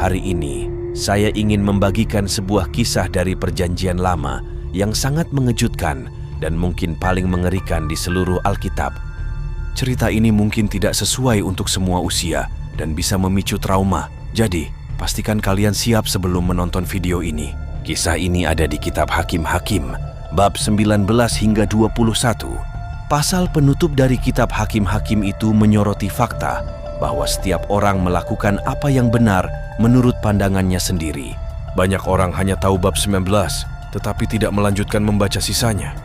Hari ini, saya ingin membagikan sebuah kisah dari Perjanjian Lama yang sangat mengejutkan dan mungkin paling mengerikan di seluruh Alkitab. Cerita ini mungkin tidak sesuai untuk semua usia dan bisa memicu trauma. Jadi, pastikan kalian siap sebelum menonton video ini. Kisah ini ada di kitab Hakim-Hakim, bab 19 hingga 21. Pasal penutup dari kitab Hakim-Hakim itu menyoroti fakta bahwa setiap orang melakukan apa yang benar menurut pandangannya sendiri. Banyak orang hanya tahu bab 19, tetapi tidak melanjutkan membaca sisanya.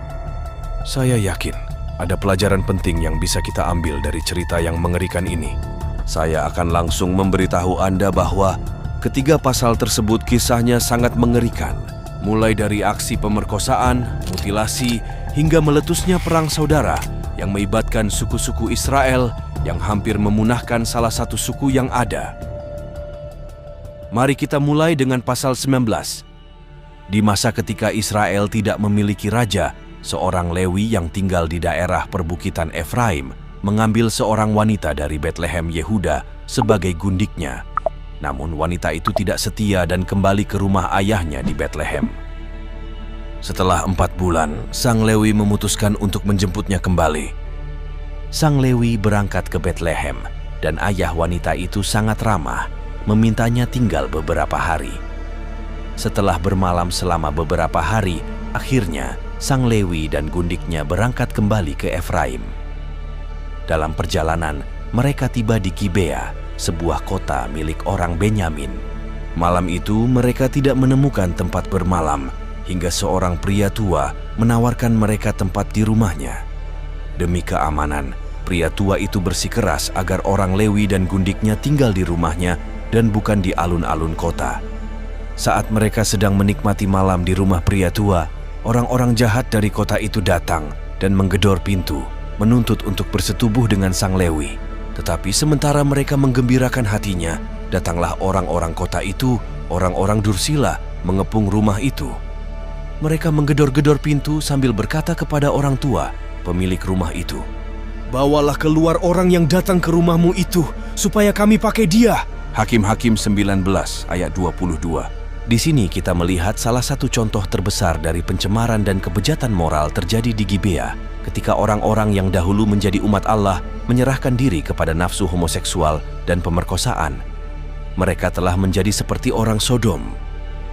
Saya yakin ada pelajaran penting yang bisa kita ambil dari cerita yang mengerikan ini. Saya akan langsung memberitahu Anda bahwa ketiga pasal tersebut kisahnya sangat mengerikan. Mulai dari aksi pemerkosaan, mutilasi, hingga meletusnya perang saudara yang melibatkan suku-suku Israel yang hampir memunahkan salah satu suku yang ada. Mari kita mulai dengan pasal 19. Di masa ketika Israel tidak memiliki raja, seorang Lewi yang tinggal di daerah perbukitan Efraim mengambil seorang wanita dari Betlehem Yehuda sebagai gundiknya. Namun wanita itu tidak setia dan kembali ke rumah ayahnya di Betlehem. Setelah 4 bulan, sang Lewi memutuskan untuk menjemputnya kembali. Sang Lewi berangkat ke Betlehem dan ayah wanita itu sangat ramah, memintanya tinggal beberapa hari. Setelah bermalam selama beberapa hari, akhirnya sang Lewi dan gundiknya berangkat kembali ke Efraim. Dalam perjalanan, mereka tiba di Gibea, sebuah kota milik orang Benyamin. Malam itu mereka tidak menemukan tempat bermalam, hingga seorang pria tua menawarkan mereka tempat di rumahnya. Demi keamanan, pria tua itu bersikeras agar orang Lewi dan gundiknya tinggal di rumahnya dan bukan di alun-alun kota. Saat mereka sedang menikmati malam di rumah pria tua, orang-orang jahat dari kota itu datang dan menggedor pintu, menuntut untuk bersetubuh dengan sang Lewi. Tetapi sementara mereka menggembirakan hatinya, datanglah orang-orang kota itu, orang-orang Dursila, mengepung rumah itu. Mereka menggedor-gedor pintu sambil berkata kepada orang tua, pemilik rumah itu, "Bawalah keluar orang yang datang ke rumahmu itu, supaya kami pakai dia." Hakim-Hakim 19 ayat 22. Di sini kita melihat salah satu contoh terbesar dari pencemaran dan kebejatan moral terjadi di Gibea, ketika orang-orang yang dahulu menjadi umat Allah menyerahkan diri kepada nafsu homoseksual dan pemerkosaan. Mereka telah menjadi seperti orang Sodom.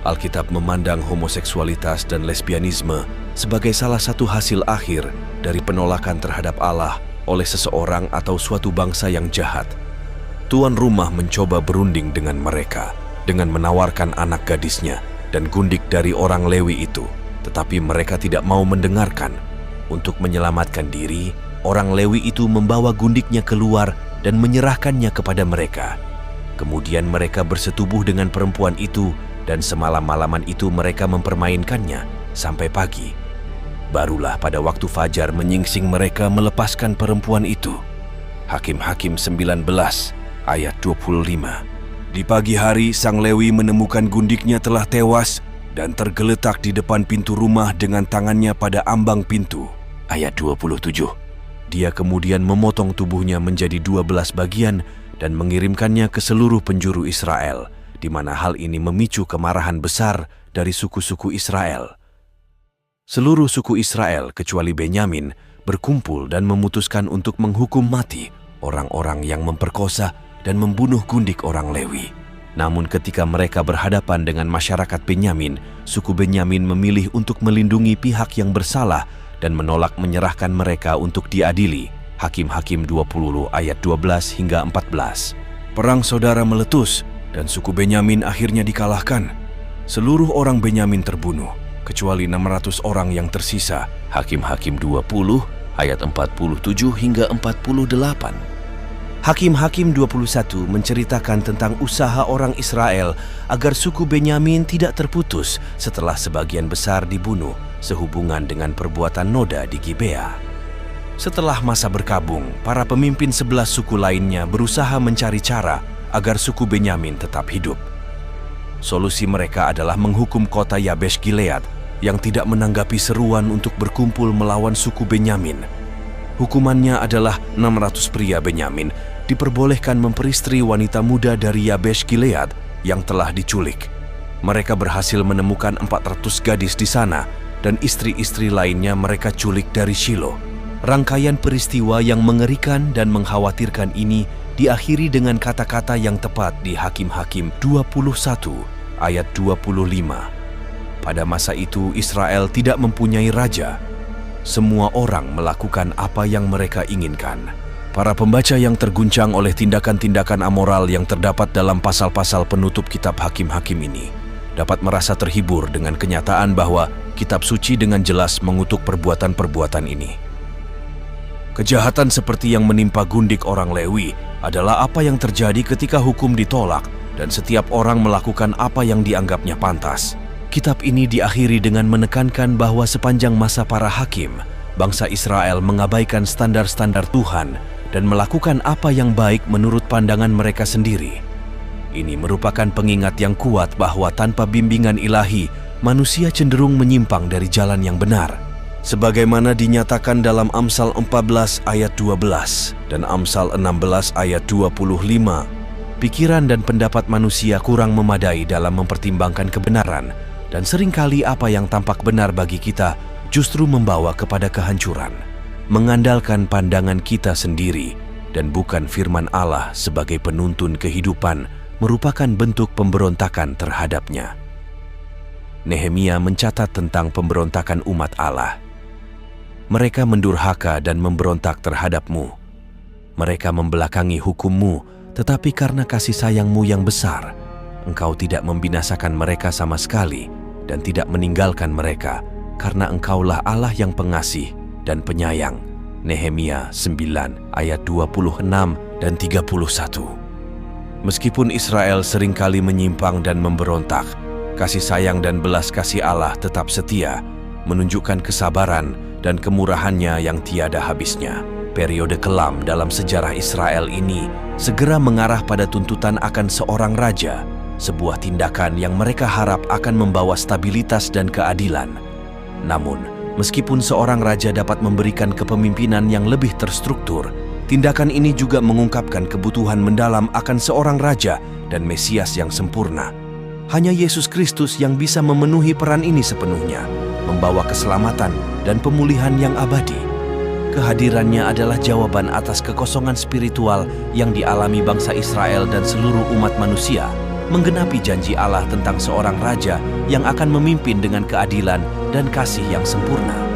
Alkitab memandang homoseksualitas dan lesbianisme sebagai salah satu hasil akhir dari penolakan terhadap Allah oleh seseorang atau suatu bangsa yang jahat. Tuan rumah mencoba berunding dengan mereka dengan menawarkan anak gadisnya dan gundik dari orang Lewi itu, tetapi mereka tidak mau mendengarkan. Untuk menyelamatkan diri, orang Lewi itu membawa gundiknya keluar dan menyerahkannya kepada mereka. Kemudian mereka bersetubuh dengan perempuan itu dan semalam-malaman itu mereka mempermainkannya sampai pagi. Barulah pada waktu fajar menyingsing mereka melepaskan perempuan itu. Hakim-Hakim 19 ayat 25. Di pagi hari sang Lewi menemukan gundiknya telah tewas dan tergeletak di depan pintu rumah dengan tangannya pada ambang pintu. Ayat 27. Dia kemudian memotong tubuhnya menjadi 12 bagian dan mengirimkannya ke seluruh penjuru Israel, di mana hal ini memicu kemarahan besar dari suku-suku Israel. Seluruh suku Israel kecuali Benyamin berkumpul dan memutuskan untuk menghukum mati orang-orang yang memperkosa dan membunuh gundik orang Lewi. Namun ketika mereka berhadapan dengan masyarakat Benyamin, suku Benyamin memilih untuk melindungi pihak yang bersalah dan menolak menyerahkan mereka untuk diadili. Hakim-Hakim 20 ayat 12 hingga 14. Perang saudara meletus dan suku Benyamin akhirnya dikalahkan. Seluruh orang Benyamin terbunuh, kecuali 600 orang yang tersisa. Hakim-Hakim 20 ayat 47 hingga 48. Hakim-Hakim 21 menceritakan tentang usaha orang Israel agar suku Benyamin tidak terputus setelah sebagian besar dibunuh sehubungan dengan perbuatan noda di Gibea. Setelah masa berkabung, para pemimpin 11 suku lainnya berusaha mencari cara agar suku Benyamin tetap hidup. Solusi mereka adalah menghukum kota Yabesh Gilead yang tidak menanggapi seruan untuk berkumpul melawan suku Benyamin. Hukumannya adalah 600 pria Benyamin diperbolehkan memperistri wanita muda dari Yabesh Gilead yang telah diculik. Mereka berhasil menemukan 400 gadis di sana dan istri-istri lainnya mereka culik dari Shilo. Rangkaian peristiwa yang mengerikan dan mengkhawatirkan ini diakhiri dengan kata-kata yang tepat di Hakim-Hakim 21 ayat 25. Pada masa itu Israel tidak mempunyai raja. Semua orang melakukan apa yang mereka inginkan. Para pembaca yang terguncang oleh tindakan-tindakan amoral yang terdapat dalam pasal-pasal penutup kitab Hakim-Hakim ini dapat merasa terhibur dengan kenyataan bahwa kitab suci dengan jelas mengutuk perbuatan-perbuatan ini. Kejahatan seperti yang menimpa gundik orang Lewi adalah apa yang terjadi ketika hukum ditolak dan setiap orang melakukan apa yang dianggapnya pantas. Kitab ini diakhiri dengan menekankan bahwa sepanjang masa para hakim, bangsa Israel mengabaikan standar-standar Tuhan dan melakukan apa yang baik menurut pandangan mereka sendiri. Ini merupakan pengingat yang kuat bahwa tanpa bimbingan ilahi, manusia cenderung menyimpang dari jalan yang benar. Sebagaimana dinyatakan dalam Amsal 14 ayat 12 dan Amsal 16 ayat 25, pikiran dan pendapat manusia kurang memadai dalam mempertimbangkan kebenaran, dan seringkali apa yang tampak benar bagi kita justru membawa kepada kehancuran. Mengandalkan pandangan kita sendiri dan bukan firman Allah sebagai penuntun kehidupan merupakan bentuk pemberontakan terhadapnya. Nehemia mencatat tentang pemberontakan umat Allah. Mereka mendurhaka dan memberontak terhadapmu. Mereka membelakangi hukum-Mu, tetapi karena kasih sayang-Mu yang besar, Engkau tidak membinasakan mereka sama sekali dan tidak meninggalkan mereka, karena Engkaulah Allah yang pengasih dan penyayang. Nehemia 9 ayat 26 dan 31. Meskipun Israel seringkali menyimpang dan memberontak, kasih sayang dan belas kasih Allah tetap setia, menunjukkan kesabaran dan kemurahannya yang tiada habisnya. Periode kelam dalam sejarah Israel ini segera mengarah pada tuntutan akan seorang raja, sebuah tindakan yang mereka harap akan membawa stabilitas dan keadilan. Namun, meskipun seorang raja dapat memberikan kepemimpinan yang lebih terstruktur, tindakan ini juga mengungkapkan kebutuhan mendalam akan seorang raja dan Mesias yang sempurna. Hanya Yesus Kristus yang bisa memenuhi peran ini sepenuhnya, membawa keselamatan dan pemulihan yang abadi. Kehadirannya adalah jawaban atas kekosongan spiritual yang dialami bangsa Israel dan seluruh umat manusia, menggenapi janji Allah tentang seorang raja yang akan memimpin dengan keadilan dan kasih yang sempurna.